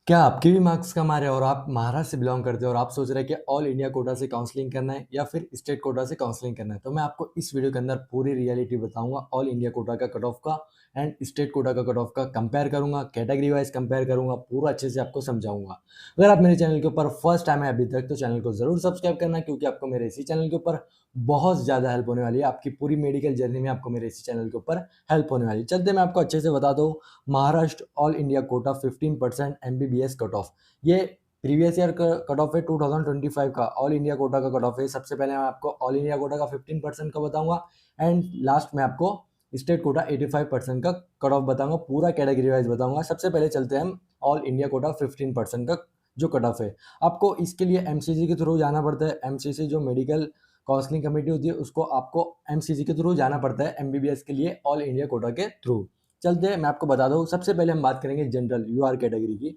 क्या आपके भी मार्क्स कम आ रहे हैं और आप महाराष्ट्र से बिलोंग करते हो और आप सोच रहे हैं कि ऑल इंडिया कोटा से काउंसलिंग करना है या फिर स्टेट कोटा से काउंसलिंग करना है, तो मैं आपको इस वीडियो के अंदर पूरी रियलिटी बताऊंगा। ऑल इंडिया कोटा का कट ऑफ का एंड स्टेट कोटा का कट ऑफ का कंपेयर करूंगा, कैटेगरी वाइज कंपेयर करूंगा, पूरा अच्छे से आपको समझाऊंगा। अगर आप मेरे चैनल के ऊपर फर्स्ट टाइम है अभी तक तो चैनल को जरूर सब्सक्राइब करना, क्योंकि आपको मेरे इसी चैनल के ऊपर बहुत ज़्यादा हेल्प होने वाली है। आपकी पूरी मेडिकल जर्नी में आपको मेरे इसी चैनल के ऊपर हेल्प होने वाली है। चलते मैं आपको अच्छे से बता दूँ। Maharashtra all India Kota 15% MBBS cut off, ये प्रीवियस ईयर का कट ऑफ है 2025 का ऑल इंडिया कोटा का कट ऑफ है। सबसे पहले मैं आपको ऑल इंडिया कोटा का 15% का बताऊंगा एंड लास्ट में आपको स्टेट कोटा 85% का कट ऑफ बताऊंगा, पूरा कैटेगरी वाइज बताऊंगा। सबसे पहले चलते हैं हम ऑल इंडिया कोटा 15% का जो कट ऑफ है। आपको इसके लिए एमसीसी के थ्रू जाना पड़ता है। एमसीसी जो मेडिकल काउंसलिंग कमेटी होती है उसको आपको एमसीसी के थ्रू जाना पड़ता है एमबीबीएस के लिए ऑल इंडिया कोटा के थ्रू। चलते हैं मैं आपको बता दूं। सबसे पहले हम बात करेंगे जनरल यूआर कैटेगरी की,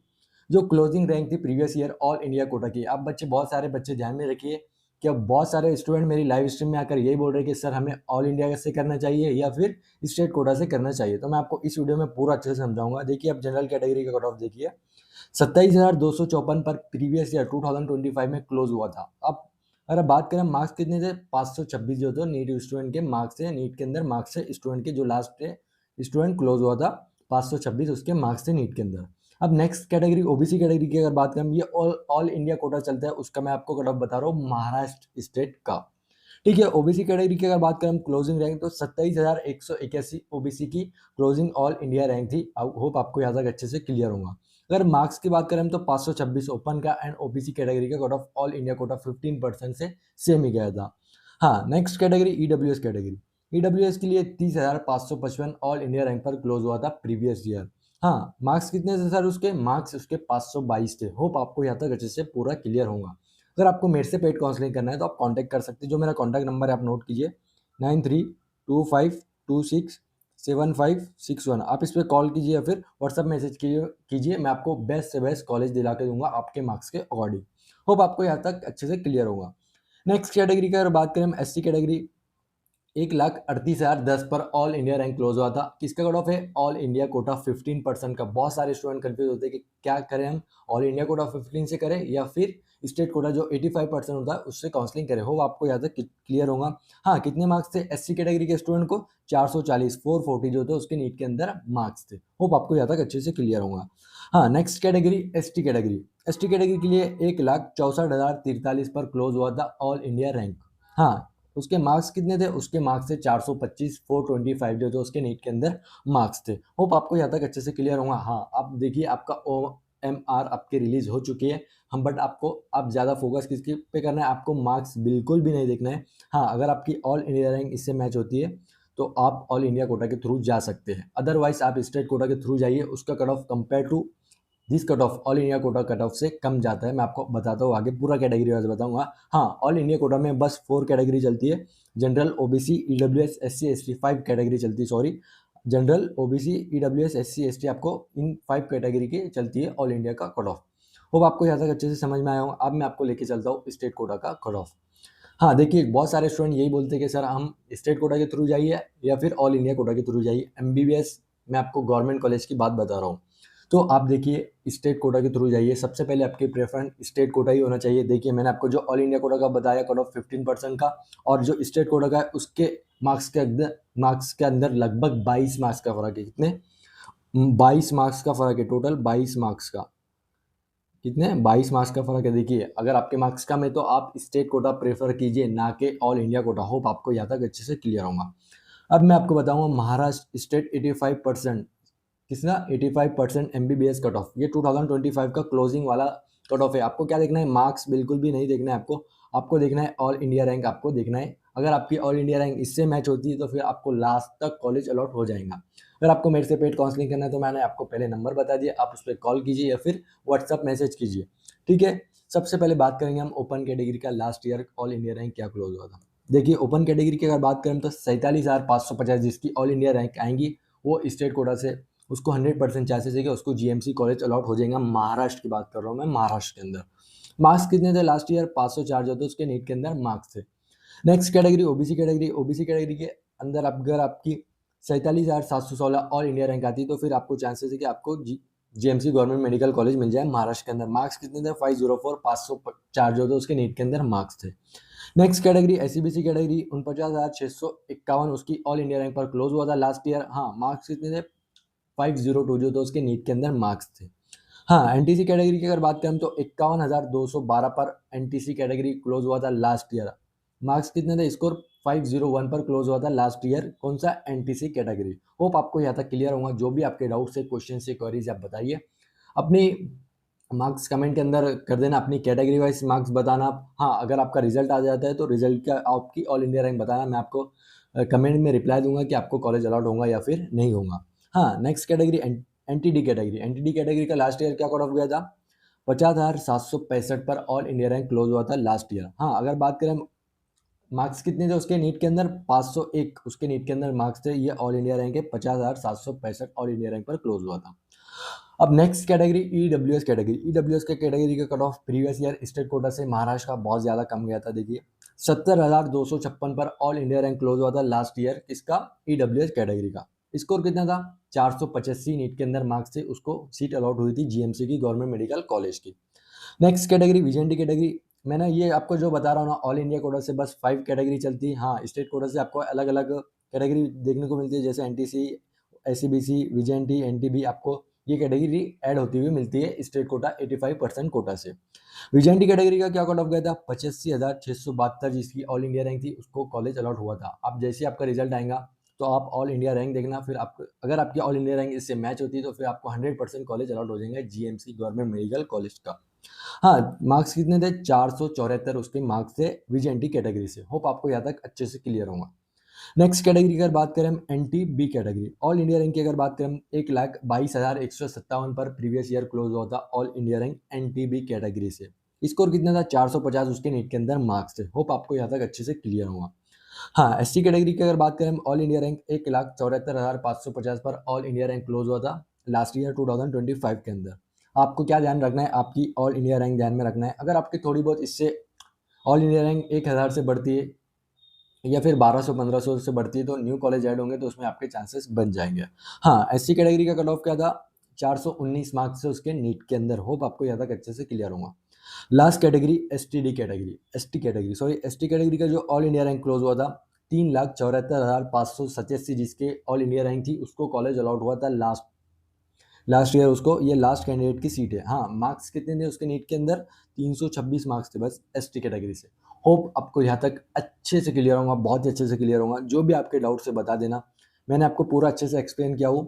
जो क्लोजिंग रैंक थी previous year all India Kota की। अब बच्चे, बहुत सारे बच्चे ध्यान में रखिए कि अब बहुत सारे स्टूडेंट मेरी लाइव स्ट्रीम में आकर यही बोल रहे हैं कि सर हमें ऑल इंडिया से करना चाहिए या फिर स्टेट कोटा से करना चाहिए। तो मैं आपको इस वीडियो में पूरा अच्छे से समझाऊंगा। देखिए, अब जनरल कैटेगरी का कट ऑफ देखिए 27,254 पर प्रीवियस ईयर 2025 में क्लोज हुआ था। अब अगर बात करें मार्क्स कितने थे, 526 जो थे नीट स्टूडेंट के मार्क्स है। नीट के अंदर मार्क्स है स्टूडेंट के, जो लास्ट स्टूडेंट क्लोज हुआ था 526 उसके मार्क्स थे नीट के अंदर। अब नेक्स्ट कैटेगरी ओबीसी कैटेगरी की अगर बात करें, ये ऑल इंडिया कोटा चलता है, उसका मैं आपको कट ऑफ बता रहा हूँ महाराष्ट्र स्टेट का। ठीक है, ओबीसी कैटेगरी की अगर बात करें हम क्लोजिंग रैंक, तो 27,181 ओबीसी की क्लोजिंग ऑल इंडिया रैंक थी। होप आपको यहाँ तक अच्छे से क्लियर होगा। अगर मार्क्स की बात करें तो 526 ओपन का एंड ओबीसी कैटेगरी का cut off all India Kota 15% से सेम ही गया था। हाँ, next category EWS category. EWS के लिए 30,555 ऑल इंडिया रैंक पर क्लोज हुआ था प्रीवियस ईयर। हाँ, मार्क्स कितने थे सर उसके? मार्क्स उसके 522 थे। होप आपको यहाँ तक अच्छे से पूरा क्लियर होगा। अगर आपको मेरे से पेड काउंसलिंग करना है तो आप कांटेक्ट कर सकते हैं। जो मेरा कांटेक्ट नंबर है आप नोट कीजिए, 9325267561। आप इस पर कॉल कीजिए या फिर व्हाट्सअप मैसेज कीजिए। मैं आपको बेस्ट से बेस्ट कॉलेज दिला के दूंगा आपके मार्क्स के अकॉर्डिंग। होप आपको यहाँ तक अच्छे से क्लियर होगा। नेक्स्ट कैटेगरी की अगर बात करें हम एससी कैटेगरी, 1,38,010 पर ऑल इंडिया रैंक क्लोज हुआ था। किसका कट ऑफ है? ऑल इंडिया कोटा 15% का। बहुत सारे स्टूडेंट कंफ्यूज होते हैं कि क्या करें हम, ऑल इंडिया कोटा 15 से करें या फिर स्टेट कोटा जो 85% होता है उससे काउंसलिंग करें। हो आपको यहाँ तक क्लियर होगा। हाँ, कितने मार्क्स थे एससी कैटेगरी के स्टूडेंट को? 440, 440 जो थे उसके नीट के अंदर मार्क्स थे। होप आपको यहाँ तक अच्छे से क्लियर होगा। हाँ, next category ST category. ST category के लिए 1,64,043 पर क्लोज हुआ था ऑल इंडिया रैंक। हाँ, उसके मार्क्स कितने थे? उसके मार्क्स थे 425, 425 जो थे उसके नीट के अंदर मार्क्स थे। होप आपको यहाँ तक अच्छे से क्लियर होगा। हाँ, आप देखिए आपका OMR आपके रिलीज हो चुकी है। हम बट आपको अब ज़्यादा फोकस किसके पे करना है? आपको मार्क्स बिल्कुल भी नहीं देखना है। हाँ, अगर आपकी ऑल इंडिया रैंक इससे मैच होती है तो आप ऑल इंडिया कोटा के थ्रू जा सकते हैं। अदरवाइज आप स्टेट कोटा के थ्रू जाइए, उसका cut off compare to this cut off all India quota cut off से कम जाता है। मैं आपको बताता हूँ आगे, पूरा कैटेगरी वाइज बताऊंगा। हाँ, ऑल इंडिया कोटा में बस 4 कैटेगरी चलती है, general, OBC, EWS, SC, ST. 5 category चलती है, sorry, general, OBC, EWS, SC, ST, आपको इन 5 कैटेगरी की चलती है ऑल इंडिया का कट ऑफ। होप आपको यहाँ तक अच्छे से समझ में आया होगा। अब मैं आपको लेके चलता हूँ स्टेट कोटा का कट ऑफ। हाँ, देखिए बहुत सारे स्टूडेंट यही बोलते हैं कि सर हम स्टेट कोटा के थ्रू जाइए या फिर ऑल इंडिया कोटा के थ्रू जाइए। एमबीबीएस मैं आपको गवर्नमेंट कॉलेज की बात बता रहा हूँ। तो आप देखिए स्टेट कोटा के थ्रू जाइए। सबसे पहले आपकी प्रेफरेंस स्टेट कोटा ही होना चाहिए। देखिए मैंने आपको जो ऑल इंडिया कोटा का बताया कट ऑफ 15% का, और जो स्टेट कोटा का है उसके मार्क्स के अंदर लगभग 22 मार्क्स का फर्क है। कितने? 22 मार्क्स का फर्क है, टोटल 22 मार्क्स का। कितने? 22 मार्क्स का फर्क है। देखिए अगर आपके मार्क्स कम है तो आप स्टेट कोटा प्रेफर कीजिए, ना कि ऑल इंडिया कोटा। होप आपको यहाँ तक अच्छे से क्लियर होगा। अब मैं आपको बताऊंगा महाराष्ट्र स्टेट 85%, कितना? 85% एमबीबीएस कट ऑफ। ये 2025 का क्लोजिंग वाला कट ऑफ है। आपको क्या देखना है? मार्क्स बिल्कुल भी नहीं देखना है आपको। आपको देखना है ऑल इंडिया रैंक, आपको देखना है। अगर आपकी ऑल इंडिया रैंक इससे मैच होती है तो फिर आपको लास्ट तक कॉलेज अलॉट हो जाएगा। अगर आपको मेरे से पेड काउंसलिंग करना है तो मैंने आपको पहले नंबर बता दिया, आप उस पर कॉल कीजिए या फिर व्हाट्सअप मैसेज कीजिए। ठीक है, सबसे पहले बात करेंगे हम ओपन कैटेगरी का last year all India rank क्या क्लोज हुआ था। देखिए ओपन कैटेगरी की अगर बात करें तो 47,550 जिसकी ऑल इंडिया रैंक आएंगी वो स्टेट कोटा से, उसको 100% चांसेस है कि उसको जीएमसी कॉलेज अलॉट हो जाएगा। महाराष्ट्र की बात कर रहा हूँ मैं, महाराष्ट्र के अंदर। मार्क्स कितने थे लास्ट ईयर? 504 जो थे उसके नीट के अंदर मार्क्स थे। Next category OBC category. OBC category के अंदर अगर आपकी 47,716 ऑल इंडिया रैंक आती है तो फिर आपको चांसेस है कि आपको जीएमसी गवर्नमेंट मेडिकल कॉलेज मिल जाए महाराष्ट्र के अंदर। मार्क्स कितने थे? 504, 504 जो थे उसके नीट के अंदर मार्क्स थे। नेक्स्ट कैटेगरी एससीबीसी कैटेगरी 49,651 उसकी ऑल इंडिया रैंक पर क्लोज हुआ था लास्ट ईयर। हाँ, मार्क्स कितने थे? 502 जो थे उसके नीट के अंदर मार्क्स थे। हाँ, एनटीसी कैटेगरी की अगर बात करें तो 51,212 पर एनटीसी कैटेगरी क्लोज हुआ था लास्ट ईयर। मार्क्स कितने थे? स्कोर 501 पर क्लोज हुआ था लास्ट ईयर। कौन सा? NTC category. होप आपको यहाँ तक क्लियर होगा। जो भी आपके डाउट्स है, क्वेश्चन से क्वेरीज आप बताइए। अपनी मार्क्स कमेंट के अंदर कर देना, अपनी कैटेगरी वाइज मार्क्स बताना। हाँ, अगर आपका रिजल्ट आ जाता है तो रिजल्ट का आपकी ऑल इंडिया रैंक बताना। मैं आपको कमेंट में रिप्लाई दूंगा कि आपको कॉलेज अलॉट होगा या फिर नहीं होगा। हाँ, next category NTD category. NTD category का लास्ट ईयर क्या कट ऑफ गया था? 50,765 पर ऑल इंडिया रैंक क्लोज हुआ था लास्ट ईयर। हाँ, अगर बात करें मार्क्स कितने थे उसके नीट के अंदर? 501 उसके नीट के अंदर मार्क्स थे। ये ऑल इंडिया रैंक है, 50,765 ऑल इंडिया रैंक पर क्लोज हुआ था। अब next category EWS category. EWS के कैटेगरी का cut off previous year state quota से महाराष्ट्र का बहुत ज़्यादा कम गया था। देखिए 70,256 पर ऑल इंडिया रैंक क्लोज हुआ था लास्ट ईयर। किसका? ईडब्ल्यूएस कैटेगरी का। स्कोर कितना था? 485 नीट के अंदर मार्क्स थे। उसको सीट अलॉट हुई थी जीएमसी की गवर्नमेंट मेडिकल कॉलेज की। Next category VJNT category. मैंने ये आपको जो बता रहा हूँ ना, ऑल इंडिया कोटा से बस 5 कैटेगरी चलती है। हाँ, स्टेट कोटा से आपको अलग अलग कैटेगरी देखने को मिलती है, जैसे एनटीसी, एससीबीसी, विजेंटी, एनटीबी। आपको ये कैटेगरी ऐड होती हुई मिलती है स्टेट कोटा 85% कोटा से। विजेंटी कैटेगरी का क्या कट ऑफ गया था? 85,672 जिसकी ऑल इंडिया रैंक थी, उसको कॉलेज अलॉट हुआ था। अब जैसे आपका रिजल्ट आएगा तो आप ऑल इंडिया रैंक देखना, फिर आप अगर आपकी ऑल इंडिया रैंक इससे मैच होती है तो फिर आपको 100% कॉलेज अलॉट हो जाएंगे जीएमसी गवर्नमेंट मेडिकल कॉलेज का। हाँ, मार्क्स कितने थे? 474 उसके मार्क्स थे विजेंटी कैटेगरी से। होप आपको यहाँ तक अच्छे से क्लियर होगा। नेक्स्ट कैटेगरी की अगर बात करें हम NT B category, all India rank की अगर बात करें 1,22,157 पर प्रीवियस ईयर क्लोज हुआ था all India rank NT B category से। स्कोर कितना था? 450 उसके नीट के अंदर मार्क्स थे। होप आपको यहाँ तक अच्छे से क्लियर होगा। हाँ, एससी कैटेगरी की अगर बात करें ऑल इंडिया रैंक 1,74,550 पर ऑल इंडिया रैंक क्लोज हुआ था लास्ट ईयर 2025 के अंदर। आपको क्या ध्यान रखना है? आपकी ऑल इंडिया रैंक ध्यान में रखना है। अगर आपकी थोड़ी बहुत इससे ऑल इंडिया रैंक 1,000 से बढ़ती है या फिर 1200-1500 से बढ़ती है तो न्यू कॉलेज ऐड होंगे तो उसमें आपके चांसेस बन जाएंगे। हाँ, एससी कैटेगरी का कट ऑफ क्या था? 419 मार्क्स से उसके नीट के अंदर। होप आपको यहाँ तक अच्छे से क्लियर होगा। Last category ST category sorry ST category का जो ऑल इंडिया रैंक क्लोज हुआ था 3,74,587 जिसके ऑल इंडिया रैंक थी, उसको कॉलेज अलॉट हुआ था लास्ट ईयर। उसको ये लास्ट कैंडिडेट की सीट है। हाँ, मार्क्स कितने थे उसके नीट के अंदर? 326 मार्क्स थे बस एसटी कैटेगरी से। होप आपको यहाँ तक अच्छे से क्लियर होगा, बहुत ही अच्छे से क्लियर होगा। जो भी आपके डाउट से बता देना, मैंने आपको पूरा अच्छे से एक्सप्लेन किया हूँ।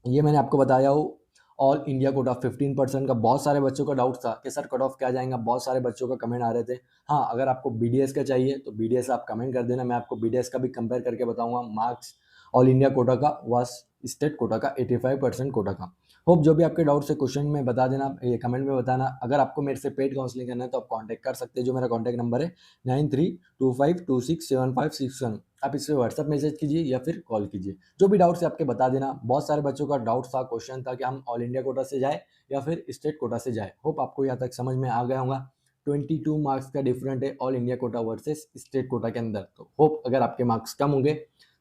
ये मैंने आपको बताया हो ऑल इंडिया कोटा 15% का। बहुत सारे बच्चों का डाउट था कि सर कट ऑफ क्या जाएगा, बहुत सारे बच्चों का कमेंट आ रहे थे। हाँ, अगर आपको बीडीएस का चाहिए तो बीडीएस आप कमेंट कर देना, मैं आपको बीडीएस का भी कंपेयर करके बताऊंगा मार्क्स ऑल इंडिया कोटा का वस स्टेट कोटा का 85% कोटा का। होप जो भी आपके डाउट से क्वेश्चन में बता देना, ये कमेंट में बताना। अगर आपको मेरे से पेड काउंसलिंग करना है तो आप कांटेक्ट कर सकते हैं। जो मेरा कांटेक्ट नंबर है 9325267561। आप इस पर व्हाट्सअप मैसेज कीजिए या फिर कॉल कीजिए। जो भी डाउट्स है आपके बता देना। बहुत सारे बच्चों का डाउट था, क्वेश्चन था कि हम ऑल इंडिया कोटा से जाए या फिर स्टेट कोटा से जाए। होप आपको यहाँ तक समझ में आ गया होगा। 22 मार्क्स का डिफरेंट है all India Kota versus state quota के अंदर। तो होप अगर आपके मार्क्स कम होंगे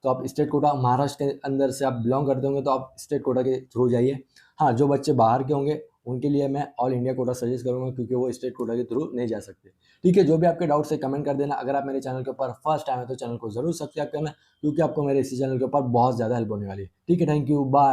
तो आप स्टेट कोटा महाराष्ट्र के अंदर से आप बिलोंग करते होंगे तो आप स्टेट कोटा के थ्रू जाइए। हाँ, जो बच्चे बाहर के होंगे उनके लिए मैं ऑल इंडिया कोटा सजेस्ट करूंगा क्योंकि वो स्टेट कोटा के थ्रू नहीं जा सकते। ठीक है, जो भी आपके डाउट्स है कमेंट कर देना। अगर आप मेरे चैनल के ऊपर फर्स्ट टाइम है तो चैनल को जरूर सब्सक्राइब करना क्योंकि आपको मेरे इसी चैनल के ऊपर बहुत ज़्यादा हेल्प होने वाली है। ठीक है, थैंक यू, बाय।